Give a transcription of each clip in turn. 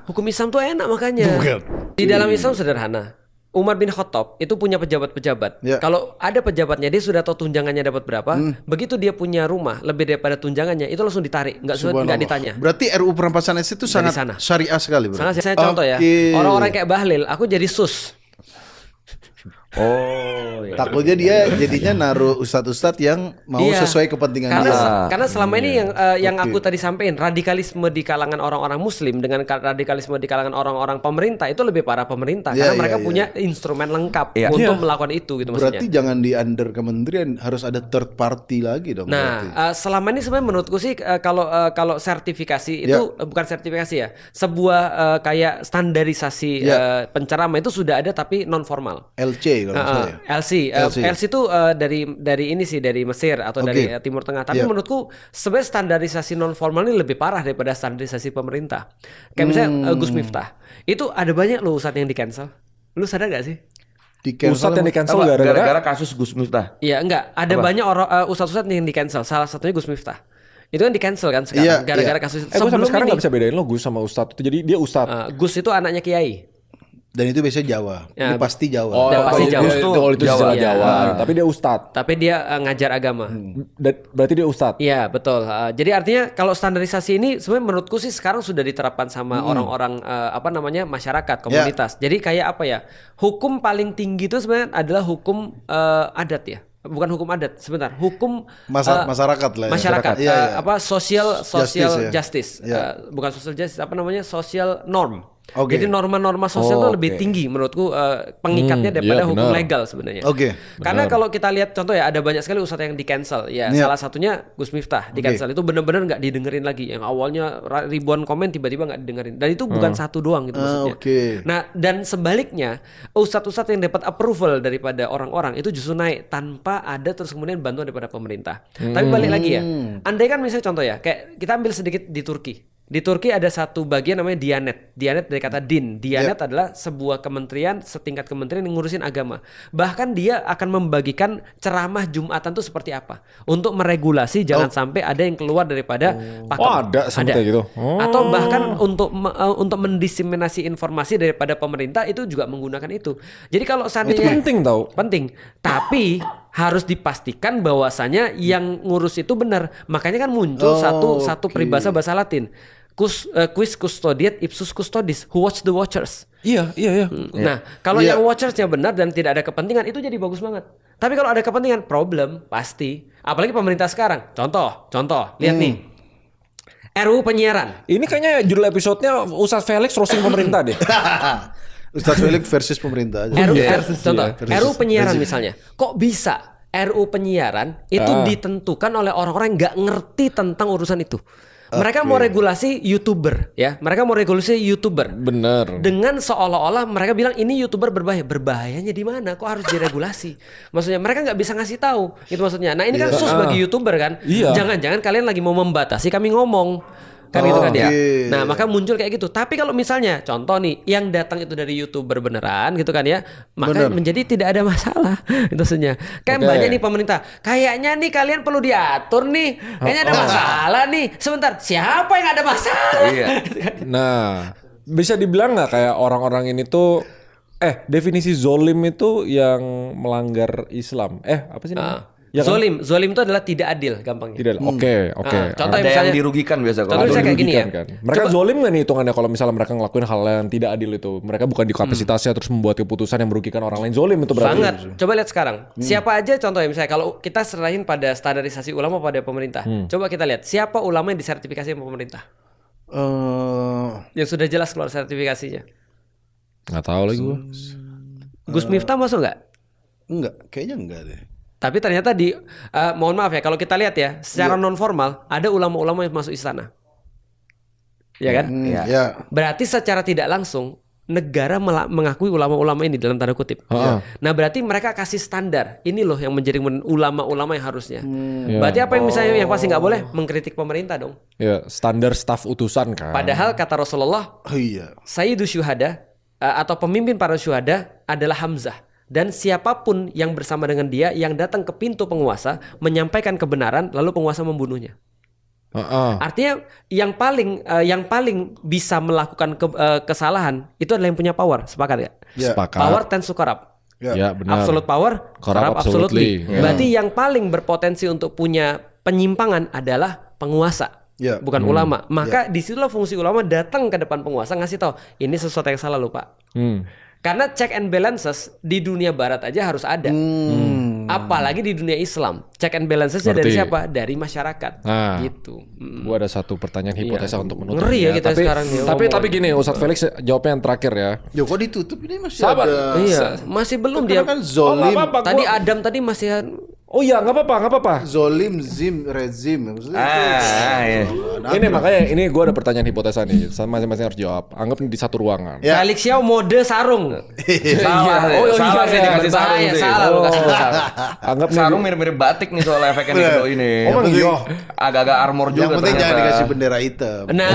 Hukum Islam tuh enak makanya. Bukan. Di dalam Islam sederhana. Umar bin Khattab itu punya pejabat-pejabat. Ya. Kalau ada pejabatnya dia sudah tahu tunjangannya dapat berapa. Begitu dia punya rumah lebih daripada tunjangannya itu langsung ditarik, nggak ditanya. Berarti RUU perampasan aset itu sangat sana. syariah sekali, bro. Sangat saya contoh ya. Orang-orang kayak Bahlil, aku jadi sus. Oh, iya. Takutnya dia jadinya naruh ustadz-ustadz yang mau Iya. sesuai kepentingan Karena dia. karena selama ini yang Oke. aku tadi sampaikan, radikalisme di kalangan orang-orang muslim dengan radikalisme di kalangan orang-orang pemerintah itu lebih parah pemerintah Iya, karena mereka iya, punya instrumen lengkap Iya. untuk Iya. melakukan itu gitu Berarti maksudnya. jangan di under kementerian, harus ada third party lagi dong. berarti. Nah, selama ini sebenarnya menurutku sih kalau sertifikasi itu bukan sertifikasi ya, sebuah kayak standarisasi penceramah itu sudah ada tapi non formal. LC kalau saya. LC itu dari ini sih dari Mesir atau dari Timur Tengah. Tapi menurutku sebenarnya standarisasi non formal ini lebih parah daripada standarisasi pemerintah. Kayak misalnya Gus Miftah, itu ada banyak loh ustadz yang di cancel. Lu sadar gak sih? Di cancel Ustadz yang di cancel Apa, gara-gara gara-gara kasus Gus Miftah. Iya enggak, ada banyak orang ustadz-ustadz yang di cancel. Salah satunya Gus Miftah. Itu kan di cancel kan sekarang gara-gara kasus itu. gue sampai sekarang ini nggak bisa bedain lo Gus sama Ustadz itu. Jadi dia Ustadz. Gus itu anaknya Kiai. Dan itu biasanya Jawa. Ya, Ini pasti Jawa. Dan pasti Jawa. Itu Jawa. sejarah Iya. Jawa. Tapi dia Ustadz. Tapi dia ngajar agama. Berarti dia Ustadz. Iya betul. Jadi artinya kalau standarisasi ini sebenarnya menurutku sih sekarang sudah diterapkan sama orang-orang masyarakat komunitas. Jadi kayak apa ya? Hukum paling tinggi itu sebenarnya adalah hukum adat ya. Bukan hukum adat, sebentar. Hukum Masyarakat lah ya. masyarakat. Iya, iya. Social Justice, ya. justice. Iya. Bukan social justice, social norm. Oke. Jadi norma-norma sosial itu lebih Oke. tinggi menurutku pengikatnya daripada iya, hukum benar. legal sebenarnya. Oke. Karena kalau kita lihat contoh ya ada banyak sekali ustadz yang di cancel. Ya Iya. salah satunya Gus Miftah di cancel itu benar-benar nggak didengerin lagi. Yang awalnya ribuan komen tiba-tiba nggak didengerin. Dan itu bukan satu doang gitu maksudnya. Oke. Nah dan sebaliknya ustadz-ustadz yang dapat approval daripada orang-orang itu justru naik tanpa ada terus kemudian bantuan daripada pemerintah. Tapi balik lagi ya, andai kan misalnya contoh ya, kayak kita ambil sedikit di Turki. Di Turki ada satu bagian namanya Diyanet. Diyanet dari kata din. Diyanet adalah sebuah kementerian, setingkat kementerian yang ngurusin agama. Bahkan dia akan membagikan ceramah Jumatan itu seperti apa. Untuk meregulasi jangan sampai ada yang keluar daripada pakem. Oh, ada seperti gitu. Oh. Atau bahkan untuk mendiseminasi informasi daripada pemerintah itu juga menggunakan itu. Jadi kalau Itu seandainya penting tau. penting, tapi harus dipastikan bahwasanya yang ngurus itu benar. Makanya kan muncul satu peribahasa bahasa Latin. Quis custodiet ipsus custodis. Who watch the watchers? Iya. Nah, kalau Iya. yang watchersnya benar dan tidak ada kepentingan itu jadi bagus banget. Tapi kalau ada kepentingan, problem pasti. Apalagi pemerintah sekarang. Contoh, lihat nih. RUU penyiaran. Ini kayaknya judul episodenya Ustadz Felix roasting pemerintah deh. Ustadz Felix versus pemerintah aja. Contoh, Versus RUU penyiaran rezim. misalnya. Kok bisa RUU penyiaran itu ditentukan oleh orang-orang yang nggak ngerti tentang urusan itu? Mereka mau regulasi YouTuber, ya. Mereka mau regulasi YouTuber. Bener. Dengan seolah-olah mereka bilang ini YouTuber berbahaya. Berbahayanya di mana? Kok harus diregulasi? Maksudnya mereka nggak bisa ngasih tahu. Itu maksudnya. Nah ini kan sus bagi YouTuber kan. Iya. Jangan-jangan kalian lagi mau membatasi kami ngomong. Kan gitu kan ya. Oke. Nah, maka muncul kayak gitu. Tapi kalau misalnya contoh nih yang datang itu dari YouTuber beneran gitu kan ya, maka Bener. menjadi tidak ada masalah. Itu maksudnya. Kan banyak nih pemerintah. Kayaknya nih kalian perlu diatur nih. Kayaknya ada masalah nih. Sebentar, siapa yang ada masalah? Iya. Nah, bisa dibilang nggak kayak orang-orang ini tuh definisi zolim itu yang melanggar Islam. Apa sih namanya? Ya kan? Zolim itu adalah tidak adil gampangnya. Tidak. Oke. Contoh Ada misalnya yang dirugikan biasa contoh kalau. misalnya kayak gini ya. Kan. Mereka zolim nggak nih hitungannya kalau misalnya mereka ngelakuin hal yang tidak adil itu? Mereka bukan di kapasitasnya terus membuat keputusan yang merugikan orang lain. Zolim itu berarti. Banget. Coba lihat sekarang. Siapa aja contohnya misalnya kalau kita serahin pada standarisasi ulama pada pemerintah. Coba kita lihat siapa ulama yang disertifikasi sama pemerintah. Yang sudah jelas keluar sertifikasinya. Nggak tahu lagi gue. Gus Miftah masuk nggak? Enggak, kayaknya enggak deh. Tapi ternyata mohon maaf ya kalau kita lihat ya secara non formal ada ulama-ulama yang masuk istana. Ya kan? Ya. Berarti secara tidak langsung negara mengakui ulama-ulama ini dalam tanda kutip. Nah, berarti mereka kasih standar. Ini loh yang menjadi ulama-ulama yang harusnya. Berarti apa yang misalnya yang pasti nggak boleh mengkritik pemerintah dong. Ya, standar staf utusan kan. Padahal kata Rasulullah, Oh iya. Sayyidu syuhada atau pemimpin para syuhada adalah Hamzah. Dan siapapun yang bersama dengan dia yang datang ke pintu penguasa menyampaikan kebenaran lalu penguasa membunuhnya. Artinya yang paling bisa melakukan kesalahan itu adalah yang punya power. Sepakat ya? Sepakat. Power tends to corrupt. Ya, benar. Absolute power, corrupt absolutely. Berarti yang paling berpotensi untuk punya penyimpangan adalah penguasa. Bukan ulama. Maka disitulah fungsi ulama datang ke depan penguasa ngasih tahu ini sesuatu yang salah loh Pak. Karena check and balances di dunia barat aja harus ada. Apalagi di dunia Islam. Check and balancesnya dari siapa? Dari masyarakat. Gitu. Gua ada satu pertanyaan hipotesa untuk menutup. Ngeri ya kita sekarang. Tapi gini, Ustadz Felix jawabnya yang terakhir ya. Ya kok ditutup ini masih Sabar. ada. Iya, masih belum dia. Kan zolim. nggak apa-apa, Tadi Adam tadi masih Oh iya, nggak apa-apa. Zolim, rezim. Maksudnya Iya. Ini makanya ini gue ada pertanyaan hipotesa nih, masing-masing harus jawab. Anggap di satu ruangan. Ya. Felix Xiao mode sarung. Salah. Salah sih dikasih sarung Bahaya, sih. salah lu kasih sarung. Anggap nih Sarung mirip-mirip batik nih soal efeknya nih Kedo ini. Emang iya? Agak-agak armor juga Yang penting jangan ternyata. dikasih bendera hitam. Nah,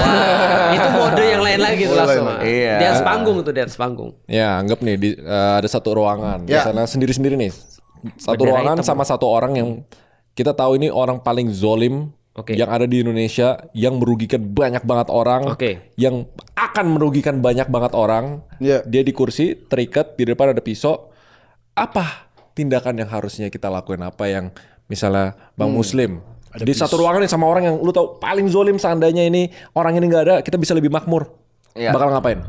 itu mode yang lain lagi tuh Oh, langsung. lain. Iya. Di atas panggung tuh, di atas panggung. Ya, anggap nih ada satu ruangan. Ya. Misalnya sendiri-sendiri nih. Satu Bendera ruangan hitam. sama satu orang yang kita tahu ini orang paling zolim Oke. yang ada di Indonesia, yang merugikan banyak banget orang, Oke. yang akan merugikan banyak banget orang. Ya. Dia di kursi, terikat, di depan ada pisau. Apa tindakan yang harusnya kita lakuin? Apa yang misalnya Bang Muslim di satu ruangan nih sama orang yang lu tahu paling zolim, seandainya ini orang ini nggak ada, kita bisa lebih makmur. Iya. Bakal ngapain?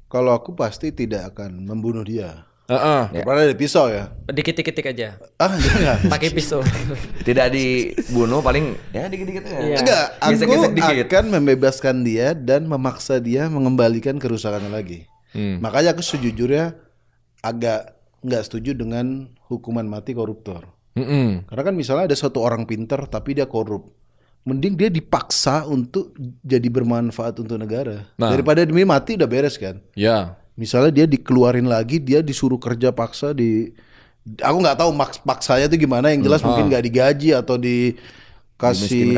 Kalau aku pasti tidak akan membunuh dia. Heeh. Daripada ada pisau ya. Dikit-dikit aja. Jangan. Pakai pisau. Tidak dibunuh paling ya dikit-dikit ya. Iya. Enggak, aku Gesek-gesek dikit. akan membebaskan dia dan memaksa dia mengembalikan kerusakannya lagi. Makanya aku sejujurnya agak nggak setuju dengan hukuman mati koruptor. Karena kan misalnya ada satu orang pinter tapi dia korup. Mending dia dipaksa untuk jadi bermanfaat untuk negara. Nah. Daripada demi mati udah beres kan. Ya. Misalnya dia dikeluarin lagi, dia disuruh kerja paksa aku nggak tahu paksanya itu gimana. Yang jelas mungkin nggak digaji atau dikasih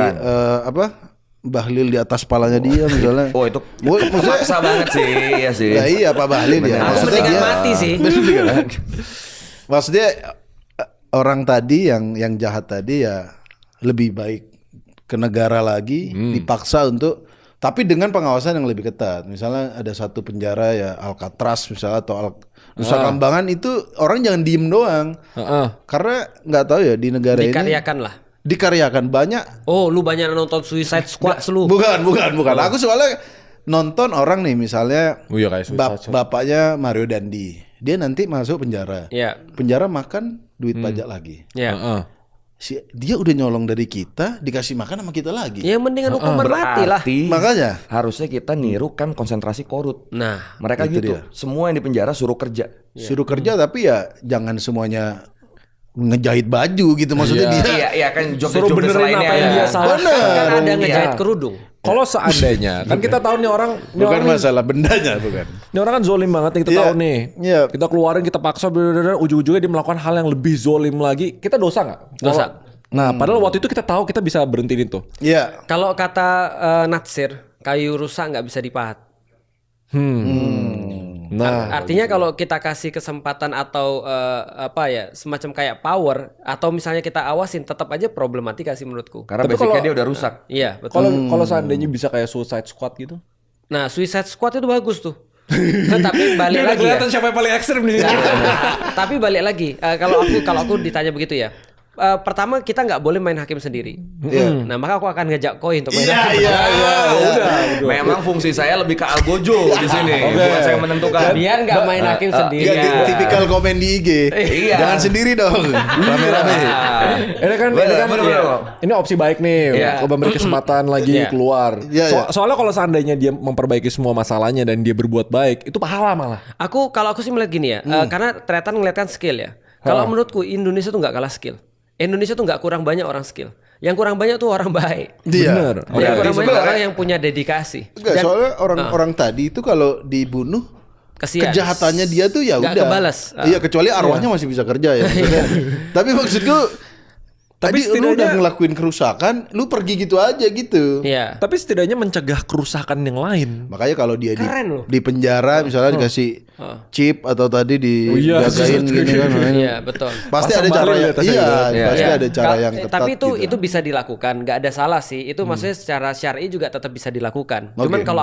bahlil di atas palanya dia misalnya. Oh itu Maksudnya maksa banget sih, iya sih. ya iya Pak Bahlil ya. Aku Maksudnya mendingan dia mati sih. maksudnya orang tadi yang jahat tadi ya lebih baik ke negara lagi, dipaksa untuk, tapi dengan pengawasan yang lebih ketat. Misalnya ada satu penjara ya Alcatraz misalnya atau Nusa Kambangan, itu orang jangan diem doang. Karena nggak tahu ya di negara ini Dikaryakan lah. dikaryakan banyak. Oh, lu banyak nonton Suicide Squad lu. Bukan. Aku soalnya nonton orang nih misalnya Oh iya, kayak Suicide Squad. bapaknya Mario Dandi, dia nanti masuk penjara. Iya. Penjara makan duit pajak lagi. Iya. Dia udah nyolong dari kita, dikasih makan sama kita lagi. Ya mendingan hukuman mati lah. Berarti Makanya harusnya kita niru kan konsentrasi korut. Nah, Mereka Itu gitu. dia. Semua yang di penjara suruh kerja. suruh kerja tapi ya jangan semuanya ngejahit baju gitu maksudnya dia. Iya kan Suruh job-job benerin lainnya. apa yang dia salah. kan ada Iya. ngejahit kerudung. Kalau seandainya kan kita tahu nih orang, Bukan masalah bendanya, bukan. ini orang kan zolim banget nih, kita Iya. tahu nih. Iya. Kita keluarin, kita paksa, ujung-ujungnya dia melakukan hal yang lebih zolim lagi. Kita dosa nggak? Dosa. Nah, padahal waktu itu kita tahu kita bisa berhentiin itu. Iya. Kalau kata Natsir, kayu rusak nggak bisa dipahat. Nah, Artinya kalau kita kasih kesempatan atau semacam kayak power atau misalnya kita awasin, tetap aja problematika sih menurutku. Karena Tapi basicnya kalau- dia udah rusak. Iya, betul. kalau seandainya bisa kayak Suicide Squad gitu. Nah, Suicide Squad itu bagus tuh. Tapi balik lagi ya. siapa yang paling ekstrim di sini. Tapi balik lagi, kalau aku ditanya begitu ya. Pertama kita nggak boleh main hakim sendiri. Nah maka aku akan ngajak Koi untuk main hakim. Memang fungsi saya lebih ke algojo di sini. Bukan saya menentukan. Biar nggak main hakim sendiri. Iya, tipikal komen di IG. Iya. Jangan sendiri dong. Rame-rame. Ini kan Bener. ini opsi baik nih, Iya. memberi kesempatan lagi Iya. keluar. Iya, iya. Soalnya kalau seandainya dia memperbaiki semua masalahnya dan dia berbuat baik, itu pahala malah. Kalau aku sih melihat gini ya, karena ternyata ngeliatkan skill ya. Kalau menurutku Indonesia tuh nggak kalah skill. Indonesia tuh nggak kurang banyak orang skill. Yang kurang banyak tuh orang baik. Dia. Bener. Yang kurang banyak sebenarnya- orang yang punya dedikasi. Enggak, soalnya orang-orang tadi itu kalau dibunuh Kesian. kejahatannya dia tuh ya Nggak udah. kebalas. Iya, kecuali arwahnya masih bisa kerja ya. Maksudnya. Tapi maksudku Tadi lu setidaknya- udah ngelakuin kerusakan, lu pergi gitu aja gitu. Iya. Tapi setidaknya mencegah kerusakan yang lain. Makanya kalau dia Keren loh. di penjara misalnya dikasih chip atau tadi dijagain gini kan. Iya, betul. Pasti Pasang ada cara balik yang di atasnya iya, gitu. pasti Iya. ada cara yang ketat. Tapi itu gitu. bisa dilakukan, nggak ada salah sih. Itu maksudnya secara syar'i juga tetap bisa dilakukan. Cuman kalau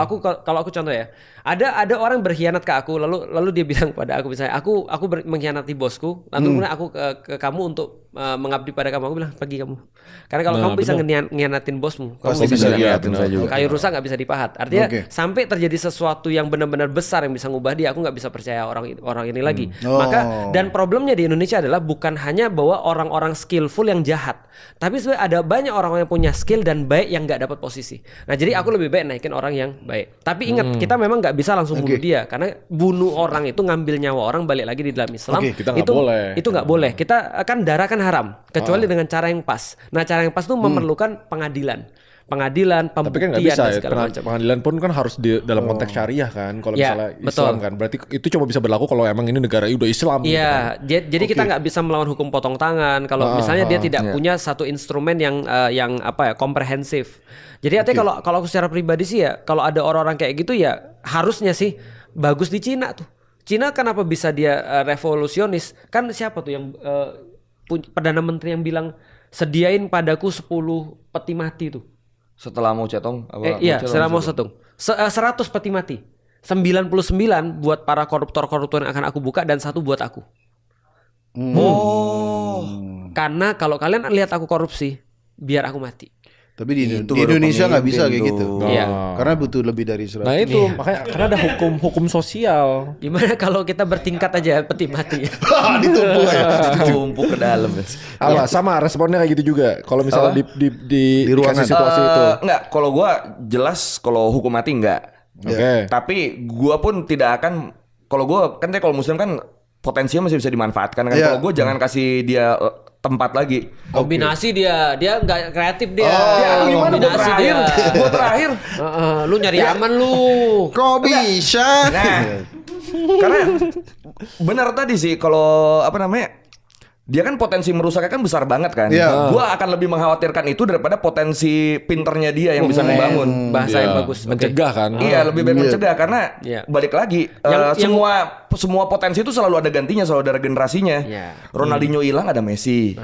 aku contoh ya, ada orang berkhianat ke aku, lalu dia bilang pada aku misalnya, aku mengkhianati bosku, lalu kemudian aku ke kamu untuk mengabdi pada kamu. Aku bilang pergi kamu. Karena kalau kamu bisa ngianatin bosmu, kamu Pasti bisa bisa ngianatin saya juga. kayu rusak nggak bisa dipahat. Artinya Oke. sampai terjadi sesuatu yang benar-benar besar yang bisa ngubah dia, aku nggak bisa percaya orang ini lagi. Oh. Maka dan problemnya di Indonesia adalah bukan hanya bahwa orang-orang skillful yang jahat, tapi sebenarnya ada banyak orang yang punya skill dan baik yang nggak dapat posisi. Nah jadi aku lebih baik naikin orang yang baik. Tapi ingat kita memang nggak bisa langsung bunuh dia, karena bunuh orang itu ngambil nyawa orang, balik lagi di dalam Islam. Kita nggak boleh. Itu nggak boleh. Kita kan darah kan haram, kecuali dengan cara yang pas. Nah cara yang pas itu memerlukan pengadilan, Tapi kan pembuktian nggak bisa dan ya. segala macam. Pengadilan pun kan harus dalam konteks syariah kan. Kalau Ya, misalnya betul. Islam kan, berarti itu cuma bisa berlaku kalau emang ini negara udah Islam. gitu kan. Iya, jadi kita nggak bisa melawan hukum potong tangan kalau misalnya dia tidak punya satu instrumen yang komprehensif. Jadi artinya kalau aku secara pribadi sih ya, kalau ada orang-orang kayak gitu ya harusnya sih bagus di Cina tuh. Cina kenapa bisa dia revolusionis? Kan siapa tuh yang perdana menteri yang bilang sediain padaku 10 peti mati tuh. Setelah Mao Zedong Iya, setelah Mao Zedong. 100 peti mati. 99 buat para koruptor-koruptor yang akan aku buka dan 1 buat aku. Karena kalau kalian lihat aku korupsi, biar aku mati. Tapi di Itu di baru Indonesia nggak bisa pemimpin kayak gitu. tuh. Iya. Karena butuh lebih dari 100. Nah itu makanya karena ada hukum sosial. Gimana kalau kita bertingkat aja peti mati? Ditumpuk ya. tumpuk ke dalam. Apa sama responnya kayak gitu juga. Kalau misalnya di ruangan. dikasih situasi itu. Enggak, kalau gua jelas kalau hukum mati enggak. Oke. Tapi gua pun tidak akan, kalau gua kan kalau muslim kan potensinya masih bisa dimanfaatkan kan. Iya. Kalau gua jangan kasih dia tempat lagi. Kombinasi dia nggak kreatif dia. Ya, lu gimana gua Kombinasi terakhir? dia. Gua terakhir. Lu nyari aman lu. Kok bisa? Nah, karena benar tadi sih kalau dia kan potensi merusaknya kan besar banget kan. Iya. Gua akan lebih mengkhawatirkan itu daripada potensi pinternya dia yang bisa membangun. Bahasa yang Iya, bagus. Oke. mencegah kan. Iya, lebih baik mencegah karena Iya. balik lagi semua potensi itu selalu ada gantinya, selalu ada generasinya. Iya. Ronaldinho hilang ada Messi.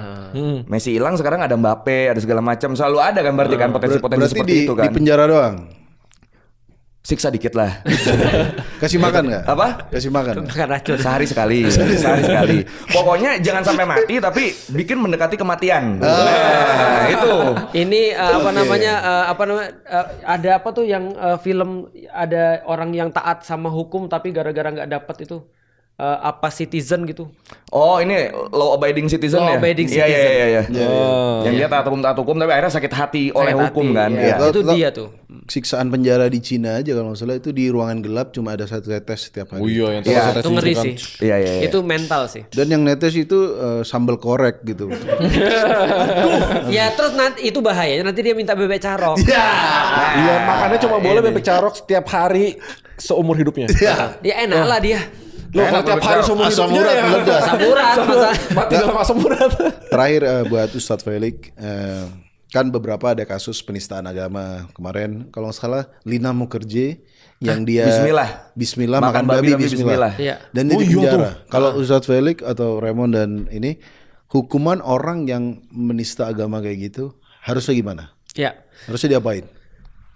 Messi hilang sekarang ada Mbappe, ada segala macam. Selalu ada kan berarti kan potensi-potensi Berarti seperti itu kan. di penjara doang. Siksa dikit lah. Kasih makan nggak? Apa? Kasih makan. nggak? Makan racun. Sehari sekali. Pokoknya jangan sampai mati tapi bikin mendekati kematian. Nah, itu. Ini ada apa tuh yang film ada orang yang taat sama hukum tapi gara-gara nggak dapat itu Citizen gitu. Oh, ini law abiding citizen Law ya? abiding Iya, citizen. iya. Oh. Yang dia taat hukum tapi akhirnya sakit hati oleh Sakit hukum hati, kan. iya. Iya. Itu dia tuh. Siksaan penjara di Cina aja kalau nggak salah itu di ruangan gelap cuma ada 1 tetes setiap Oh hari. iya yang Iya, terus Itu ngeri sih. Iya. Itu mental sih. Dan yang netes itu sambal korek gitu. Ya terus nanti itu bahayanya nanti dia minta bebek carok. Iya makannya cuma boleh bebek carok setiap hari seumur hidupnya. Dia enak lah dia. Loh kalau tiap hari seumur Asam hidupnya urat ya meledak. Saburan masa. mati dalam asam urat. Terakhir buat Ustadz Felix, kan beberapa ada kasus penistaan agama kemarin. Kalau nggak salah Lina Mukherjee yang dia Bismillah makan babi tapi Bismillah. Iya. Dan dia di penjara. Kalau Ustadz Felix atau Raymond dan ini hukuman orang yang menista agama kayak gitu harusnya gimana? Ya. Harusnya diapain?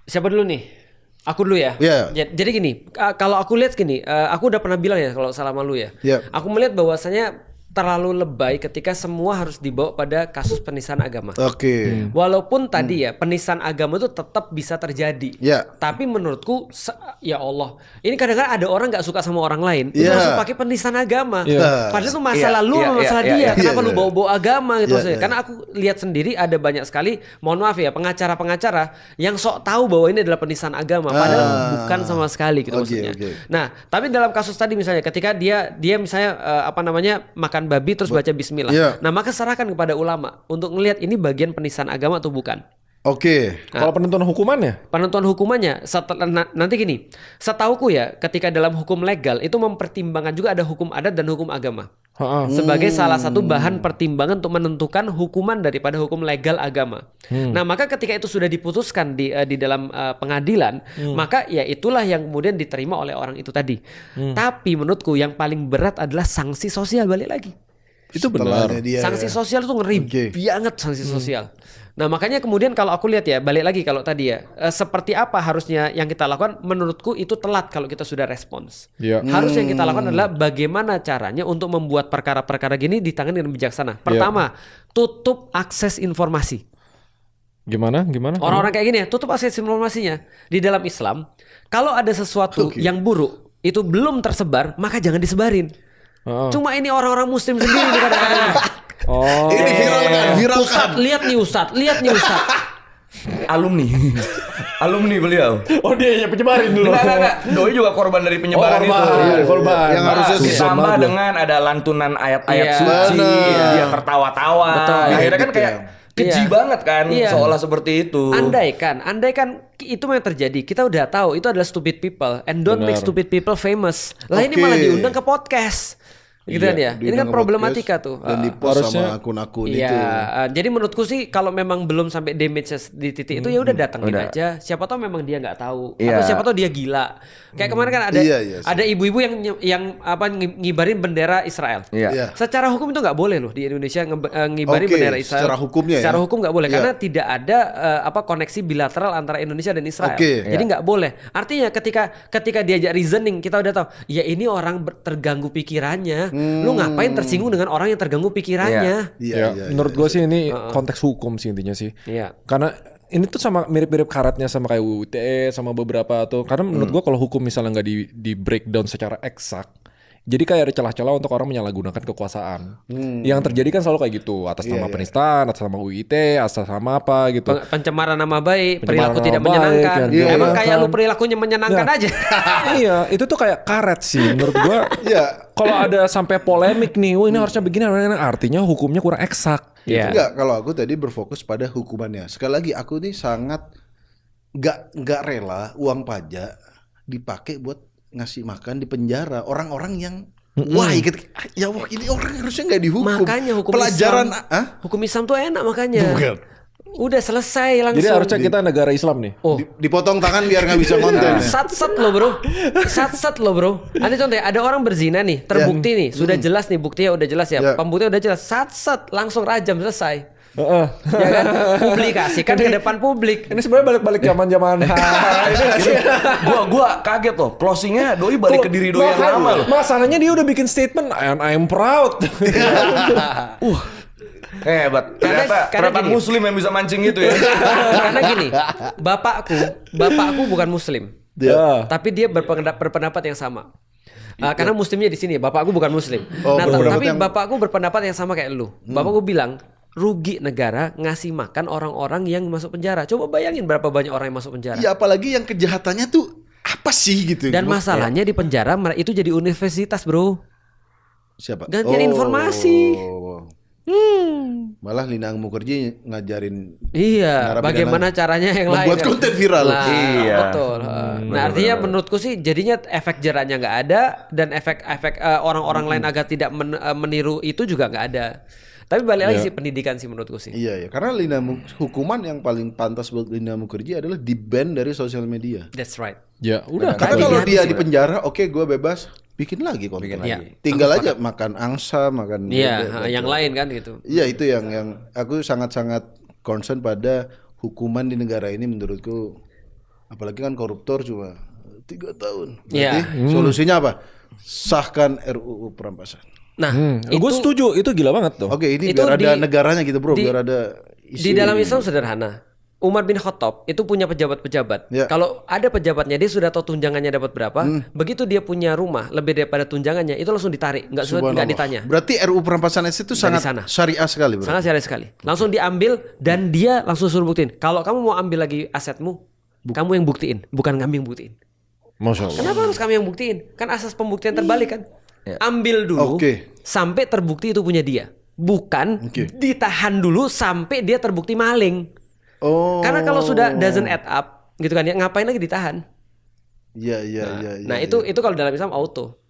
Siapa dulu nih? Aku dulu ya. Iya. Jadi gini, kalau aku lihat gini, aku udah pernah bilang ya kalau salah malu ya. Iya. Aku melihat bahwasanya terlalu lebay ketika semua harus dibawa pada kasus penistaan agama. Oke. Walaupun tadi ya penistaan agama itu tetap bisa terjadi. Ya. Tapi menurutku ya Allah, ini kadang-kadang ada orang nggak suka sama orang lain, itu Ya. langsung pakai penistaan agama. Iya. Padahal itu masalah Iya, lu iya, sama masalah iya, dia. iya, Kenapa iya, lu iya. bawa-bawa agama gitu Iya, maksudnya? iya. Karena aku lihat sendiri ada banyak sekali, mohon maaf ya, pengacara-pengacara yang sok tahu bahwa ini adalah penistaan agama, padahal bukan sama sekali gitu Oke, maksudnya. oke. Nah, tapi dalam kasus tadi misalnya ketika dia misalnya makan babi terus baca bismillah. Iya. Nah, maka serahkan kepada ulama untuk melihat ini bagian penistaan agama atau bukan. Oke. Kalau penentuan hukumannya? Penentuan hukumannya setelah nanti gini, setauku ya ketika dalam hukum legal itu mempertimbangkan juga ada hukum adat dan hukum agama. sebagai salah satu bahan pertimbangan untuk menentukan hukuman daripada hukum legal agama. Nah, maka ketika itu sudah diputuskan di dalam pengadilan, maka ya itulah yang kemudian diterima oleh orang itu tadi. Tapi menurutku yang paling berat adalah sanksi sosial, balik lagi. Itu benar. Setelahnya dia, Sanksi sosial itu ngeri banget sanksi sosial. Nah, makanya kemudian kalau aku lihat ya, balik lagi kalau tadi ya, seperti apa harusnya yang kita lakukan, menurutku itu telat kalau kita sudah respons. Iya. Harus yang kita lakukan adalah bagaimana caranya untuk membuat perkara-perkara gini ditangani dengan bijaksana. Pertama, tutup akses informasi. Gimana? Orang-orang kayak gini ya, tutup akses informasinya. Di dalam Islam, kalau ada sesuatu yang buruk, itu belum tersebar, maka jangan disebarin. Cuma ini orang-orang muslim sendiri nih kadang-kadang. Ini viralkan. Ustadz, lihat nih Ustadz. Alumni beliau. Oh, dia yang penyebarin dulu. Enggak. Doi juga korban dari penyebaran itu. Iya, korban. Yang harusnya ditambah dengan ada lantunan ayat-ayat Iya. suci, Benar. dia tertawa-tawa. Betul. Akhirnya kan kayak keji Iya. banget kan, Iya. seolah seperti itu. Andaikan itu yang terjadi, kita udah tahu itu adalah stupid people and don't make Benar. stupid people famous. Lah ini Oke. malah diundang ke podcast. Gitu kan ya. Ini kan Diundang ke problematika podcast tuh. dan di post Harusnya- sama akun-akun Iya, itu. jadi menurutku sih kalau memang belum sampai damage di titik itu ya udah datangin Udah. aja. Siapa tahu memang dia nggak tahu Iya. atau siapa tahu dia gila. Kayak kemarin kan ada Iya, ada ibu-ibu yang ngibarin bendera Israel. Iya. Iya. Secara hukum itu nggak boleh loh di Indonesia ngibarin Oke, bendera Israel. secara hukumnya ya? Secara hukum nggak boleh Iya. karena tidak ada koneksi bilateral antara Indonesia dan Israel. Oke. Jadi nggak boleh. Artinya ketika diajak reasoning kita udah tahu ya ini orang terganggu pikirannya. Lu ngapain tersinggung dengan orang yang terganggu pikirannya? Iya. Menurut gue sih ini konteks hukum sih intinya sih. Iya. Karena ini tuh sama mirip-mirip karatnya sama kayak UU ITE sama beberapa tuh. Karena menurut gua kalau hukum misalnya nggak di breakdown secara eksak, jadi kayak ada celah-celah untuk orang menyalahgunakan kekuasaan. Yang terjadi kan selalu kayak gitu, atas nama penistaan, atas nama UU ITE, atas nama apa gitu. Pencemaran nama baik, Pencemaran perilaku nama tidak baik, menyenangkan. yang Emang tidak kayak menyenangkan. lu perilakunya menyenangkan Ya. aja. Iya, itu tuh kayak karet sih menurut gua. Iya. Kalau ada sampai polemik nih, wah ini harusnya begini, artinya hukumnya kurang eksak. Iya. Enggak, kalau aku tadi berfokus pada hukumannya. Sekali lagi aku nih sangat nggak rela uang pajak dipakai buat ngasih makan di penjara orang-orang yang wah ya wah ini orang harusnya nggak dihukum. Makanya hukum pelajaran Islam, hukum Islam tuh enak makanya. Bukan. Udah selesai langsung. Jadi harusnya kita negara Islam nih. Oh. Dipotong tangan biar nggak bisa konten. ya. Sat-sat lo bro. Sat-sat lo bro. Ada contoh ya, ada orang berzina nih, terbukti nih, sudah jelas nih buktinya udah jelas ya. Ya. Pembuktinya udah jelas. Sat-sat langsung rajam selesai. Ya kan? Publikasikan ke depan publik. Ini sebenarnya balik-balik zaman-zaman. Ini nggak sih? Gua kaget loh, closingnya Doi balik ke diri Doi yang Makanya, lama loh. Masalahnya dia udah bikin statement and I'm proud. Hebat. Karena Ternyata gini. muslim yang bisa mancing gitu ya. Karena gini, bapakku bukan muslim. Dia. Tapi dia berpendapat yang sama. Karena muslimnya di sini, bapakku bukan muslim. Oh, Nah, berpendapat tapi yang- bapakku berpendapat yang sama kayak lu. Bapakku bilang, rugi negara ngasih makan orang-orang yang masuk penjara. Coba bayangin berapa banyak orang yang masuk penjara. Iya, apalagi yang kejahatannya tuh apa sih gitu. Dan masalahnya di penjara itu jadi universitas, bro. Siapa? gantian informasi. Malah Lina Mukherjee ngajarin Iya, narapidana bagaimana caranya yang lain. membuat konten viral. Nah, Iya. betul. Nah, artinya menurutku sih jadinya efek jerahnya nggak ada dan efek orang-orang lain agar tidak meniru itu juga nggak ada. Tapi balik lagi sih pendidikan sih menurutku sih. Iya, karena hukuman yang paling pantas buat Lina Mukherjee adalah di-ban dari sosial media. That's right. Ya udah. Karena Kan kalau dilihat dia sih, di penjara, oke gue bebas, bikin lagi konten. Bikin Iya. lagi. Tinggal aja makan angsa, makan Iya, bebek, yang lain kan gitu. Iya, itu yang aku sangat-sangat concern pada hukuman di negara ini menurutku. Apalagi kan koruptor cuma 3 tahun. Iya. Berarti solusinya apa? Sahkan RUU perampasan. Nah, Gue setuju, itu gila banget tuh. Oke, ini Itu biar ada di- negaranya gitu, Bro, biar ada di dalam Islam sederhana. Umar bin Khattab itu punya pejabat-pejabat. Ya. Kalau ada pejabatnya dia sudah tahu tunjangannya dapat berapa. Begitu dia punya rumah lebih daripada tunjangannya itu langsung ditarik, nggak Subhanallah. ditanya. Berarti RUU perampasan itu sangat sana. syariah sekali, Bro. Sangat syariah sekali. Langsung diambil dan dia langsung suruh buktiin. Kalau kamu mau ambil lagi asetmu, kamu yang buktiin, bukan kami yang buktiin. Masya Allah. Kenapa harus kami yang buktiin? Kan asas pembuktian terbalik kan. Ambil dulu Oke. sampai terbukti itu punya dia. Bukan Oke. ditahan dulu sampai dia terbukti maling. Oh. Karena kalau sudah doesn't add up gitu kan ya, ngapain lagi ditahan? Iya. Nah, itu kalau dalam Islam auto.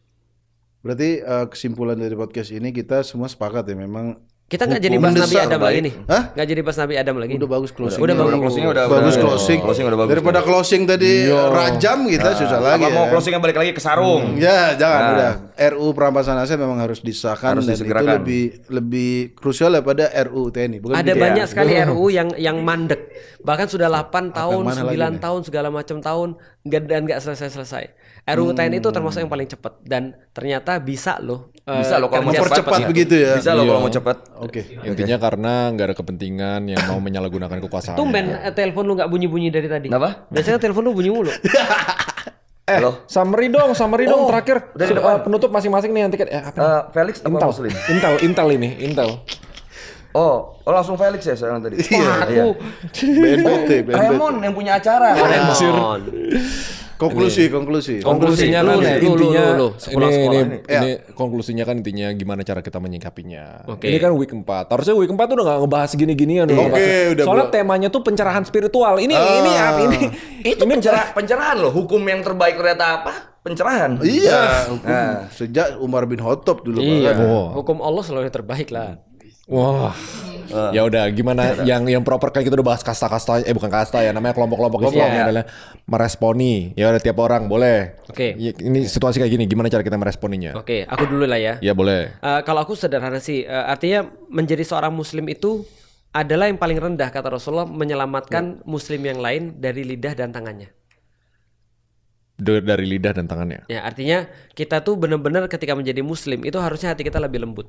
Berarti kesimpulan dari podcast ini kita semua sepakat ya memang Kita nggak jadi bahas Nabi mendesak Adam lagi nih. Hah? Nggak jadi bahas Nabi Adam lagi. Udah bagus closing. Udah bagus. Closingnya udah Bagus udah- closing. Closing udah bagus. Daripada closing tadi rajam kita susah lagi. Apa mau ya. closingnya balik lagi ke sarung? Ya jangan Nah. udah. RU perampasan aset memang harus disahkan Harus dan itu disegerakan. lebih krusial daripada RU TNI. Bukan Ada gitu ya? banyak sekali RUU yang mandek. Bahkan sudah 8 tahun, mana 9 lagi nih? tahun, segala macam tahun nggak selesai-selesai. RUU TNI itu termasuk yang paling cepat dan ternyata bisa loh. Bisa loh kalau mau kerja mempercepat cepat, begitu ya. Bisa loh kalau mau cepat. Oke. Intinya karena nggak ada kepentingan yang mau menyalahgunakan kekuasaan. Tumben telepon lu nggak bunyi-bunyi dari tadi. Kenapa? Biasanya telepon lu bunyi mulu. Halo. Summary dong terakhir. Penutup masing-masing nih nanti kan Felix apa Intel. Muslim? Intel ini, Intel. Oh langsung Felix ya sekarang tadi. Iya. BNPT. Raymond yang punya acara. Raymond. Konklusi. Konklusinya kan Lu, intinya lu. Sekolah-sekolah ini konklusinya kan intinya gimana cara kita menyikapinya. Oke. Ini kan week 4. Harusnya week 4 tuh udah gak ngebahas gini-ginian udah Oke, ngebahas. udah Soalnya gua- temanya tuh pencerahan spiritual. Ini Itu pencerahan loh. Hukum yang terbaik ternyata apa? Pencerahan. Iya, hukum sejak Umar bin Khattab dulu Iya. bahkan. Hukum Allah selalu yang terbaik lah. Wah. Ya udah gimana yang proper kayak kita udah bahas kasta-kasta bukan kasta ya namanya kelompok-kelompok Islam Iya. adalah meresponi. Ya udah tiap orang boleh. Oke. Ya, ini situasi kayak gini gimana cara kita meresponinya? Oke, aku dulu lah ya. Ya boleh. Kalau aku sederhana sih, artinya menjadi seorang muslim itu adalah yang paling rendah kata Rasulullah menyelamatkan muslim yang lain dari lidah dan tangannya. Dari lidah dan tangannya. Ya, artinya kita tuh benar-benar ketika menjadi muslim itu harusnya hati kita lebih lembut.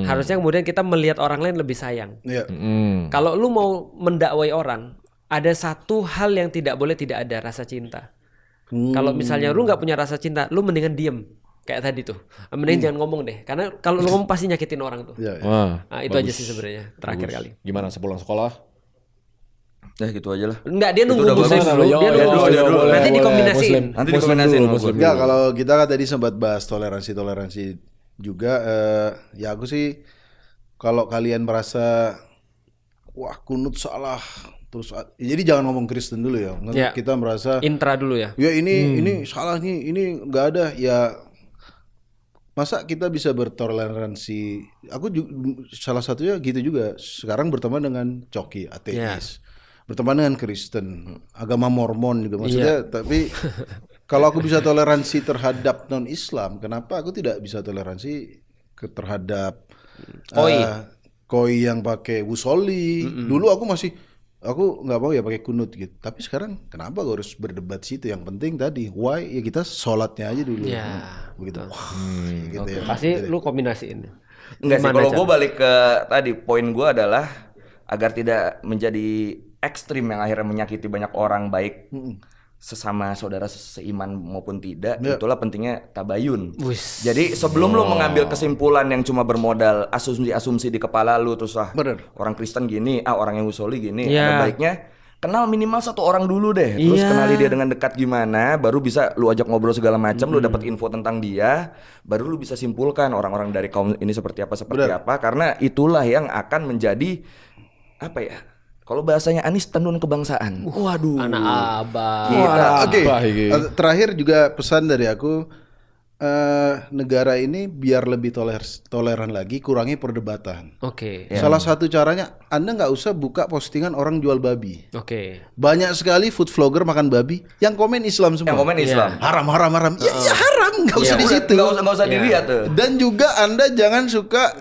Harusnya kemudian kita melihat orang lain lebih sayang. Iya. Kalau lu mau mendakwai orang, ada satu hal yang tidak boleh tidak ada, rasa cinta. Kalau misalnya lu nggak punya rasa cinta, lu mendingan diem kayak tadi tuh. Mending jangan ngomong deh, karena kalau lu ngomong pasti nyakitin orang tuh. Iya, iya. Wah. Nah, itu aja sih sebenarnya terakhir kali. Gimana sepulang sekolah? Ya gitu aja lah. Enggak, dia nunggu udah muslim bagus. dulu. Dia nunggu dulu, muslim dulu. dulu. Nanti Boleh, dikombinasiin. Muslim. Nanti Muslim dikombinasiin dulu, sama Muslim gua. Enggak, kalau kita kan tadi sempat bahas toleransi juga ya aku sih kalau kalian merasa wah kunut salah terus jadi jangan ngomong Kristen dulu ya. Ya. Kita merasa Intra dulu ya. ya ini salah nih, ini nggak ada ya. Masa kita bisa bertoleransi? Aku juga, salah satunya gitu juga. Sekarang berteman dengan Coki, ateis. Berteman dengan Kristen, agama Mormon juga maksudnya. Tapi kalau aku bisa toleransi terhadap non-Islam, kenapa aku tidak bisa toleransi terhadap koi yang pakai wusoli? Dulu aku nggak mau ya pakai kunut gitu. Tapi sekarang kenapa gue harus berdebat situ? Yang penting tadi why ya kita sholatnya aja dulu. Ya, Begitu. Wah, gitu ya. Pasti lu kombinasiin. Enggak sih, Gimana, kalau Chan? gue balik ke tadi poin gue adalah agar tidak menjadi ekstrim yang akhirnya menyakiti banyak orang baik sesama saudara seiman maupun tidak. Ya. Itulah pentingnya tabayun. Wis. Jadi sebelum lu mengambil kesimpulan yang cuma bermodal asumsi-asumsi di kepala lu terus Bener. orang Kristen gini, orang yang usoli gini, Ya. ada baiknya kenal minimal satu orang dulu deh. Terus Iya. kenali dia dengan dekat gimana, baru bisa lu ajak ngobrol segala macam, lu dapat info tentang dia, baru lu bisa simpulkan orang-orang dari kaum ini seperti apa karena itulah yang akan menjadi apa ya? Kalau bahasanya Anies tenun kebangsaan. Waduh. Anak abah. Kita Oke, Apa ini? terakhir juga pesan dari aku, negara ini biar lebih toleran lagi, kurangi perdebatan. Oke. Salah satu caranya, Anda nggak usah buka postingan orang jual babi. Oke. Banyak sekali food vlogger makan babi yang komen Islam semua. yang komen Islam. Haram. Ya haram, nggak usah di situ. Nggak usah dilihat tuh. Dan juga Anda jangan suka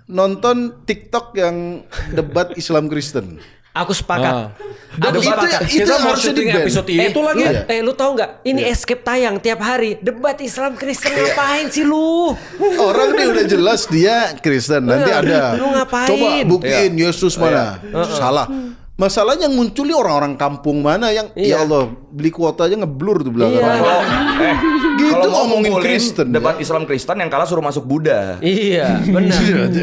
nonton TikTok yang debat Islam Kristen. Aku sepakat. Dan Aku itu sepakat. itu Kita mau harusnya syuting di-ban. episode itu lagi. Lu tahu nggak? Ini escape tayang tiap hari. Debat Islam Kristen ngapain sih lu? Orang nih udah jelas dia Kristen. Nanti ada. Lu ngapain? Coba buktiin Yesus mana. Salah. Masalahnya yang muncul nih orang-orang kampung mana yang ya Allah beli kuota aja ngeblur tuh belakang. Kalau Gitu kalau mau ngomongin ngumpulin Kristen, debat Islam Kristen yang kalah suruh masuk Buddha. Iya, benar.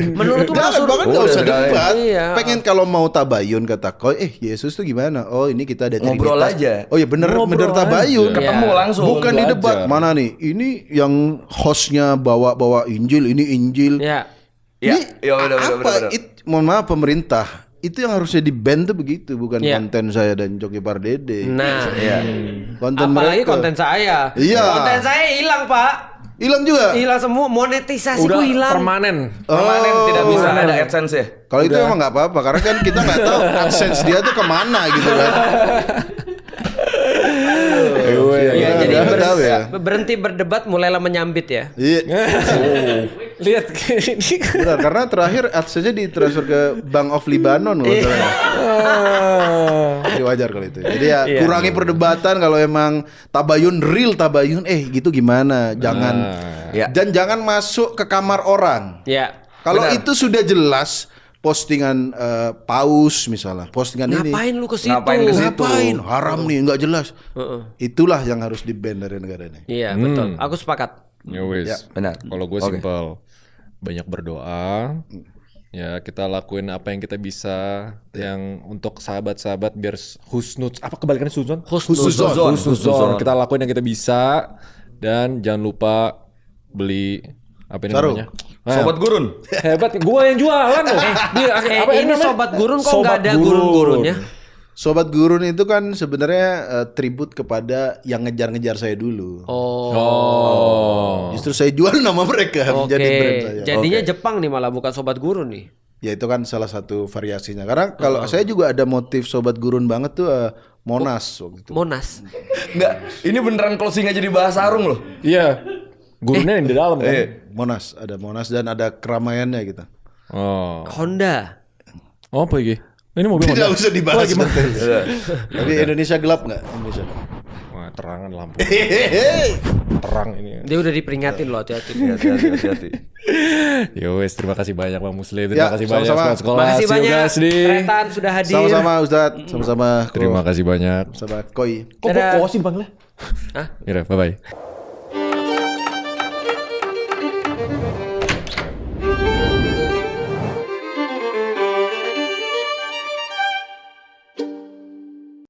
Menurut lu Jangan, masuk bahkan nggak usah Boleh, debat. Iya. Pengen kalau mau tabayun kata kau, Yesus tuh gimana? Oh ini kita ada Ngobrol Trinitas. aja. Oh ya bener tabayun. aja. Ketemu Iya. langsung. Bukan di debat. Belajar. Mana nih? Ini yang hostnya bawa Injil, ini Injil. Ya. Ya, Ini ya benar. mohon maaf pemerintah. Itu yang harusnya di-ban tuh begitu, bukan Iya. konten saya dan Coki Pardede. Nah, Iya. Konten apalagi mereka. konten saya. Iya. Konten saya hilang, Pak. Hilang juga. Hilang semua, monetisasi Udah ku hilang. permanen. Permanen tidak bisa ada AdSense ya. Kalau itu emang nggak apa-apa karena kan kita nggak tahu AdSense dia tuh kemana gitu kan. Ya, jadi nggak tahu ya. berhenti berdebat, mulailah menyambit ya. Iya. Lihat ini. Benar, karena terakhir AdSense-nya ditransfer ke Bank of Lebanon kalau nggak salah. Jadi wajar kalau itu. Jadi ya kurangi perdebatan kalau emang tabayun real tabayun gitu gimana. Jangan dan jangan masuk ke kamar orang. Ya. Kalau itu sudah jelas postingan paus misalnya, postingan Ngapain ini. lu ke situ? Ngapain? Haram nih, nggak jelas. Itulah yang harus di-ban dari negara ini. Iya, betul. Aku sepakat. Ya wis. Ya, benar. Kalau gue simpel, banyak berdoa. Ya kita lakuin apa yang kita bisa, yang untuk sahabat-sahabat biar husnuz. Apa kebalikannya husnuzon? Husnuzon. Kita lakuin yang kita bisa dan jangan lupa beli apa ini Sarung. namanya? Sobat Gurun. Hebat, gue yang jualan loh. Dia apa Ini namanya? Sobat Gurun kok Sobat nggak ada gurun-gurunnya? Sobat Gurun itu kan sebenarnya tribut kepada yang ngejar-ngejar saya dulu. Oh. Justru saya jual nama mereka Oke. menjadi brand saya. Jadinya Jepang nih malah bukan Sobat Gurun nih. Ya itu kan salah satu variasinya. Karena kalau saya juga ada motif Sobat Gurun banget tuh Monas waktu itu. Monas. Enggak, ini beneran closing aja di bahasa Arung loh. Iya. Gurunnya yang di dalam kan? Monas, ada Monas dan ada keramaiannya gitu. Oh. Honda. Oh, apa lagi? Ini mobil Tidak Honda. usah dibahas detail. Tapi Indonesia gelap nggak? Indonesia. Wah, terangan lampu. Hehehe. Terang ini. Dia udah diperingatin loh, hati-hati. Hati-hati. Yo wes, terima kasih banyak Bang Muslim. Terima Ya, kasih banyak sama-sama. sekolah. Makasih See you banyak. guys di. Tretan sudah hadir. Sama-sama Ustadz, sama-sama. Terima kasih banyak. Sama Koi. Kok Dadah. kok sih Bang? Hah? Ya, bye bye.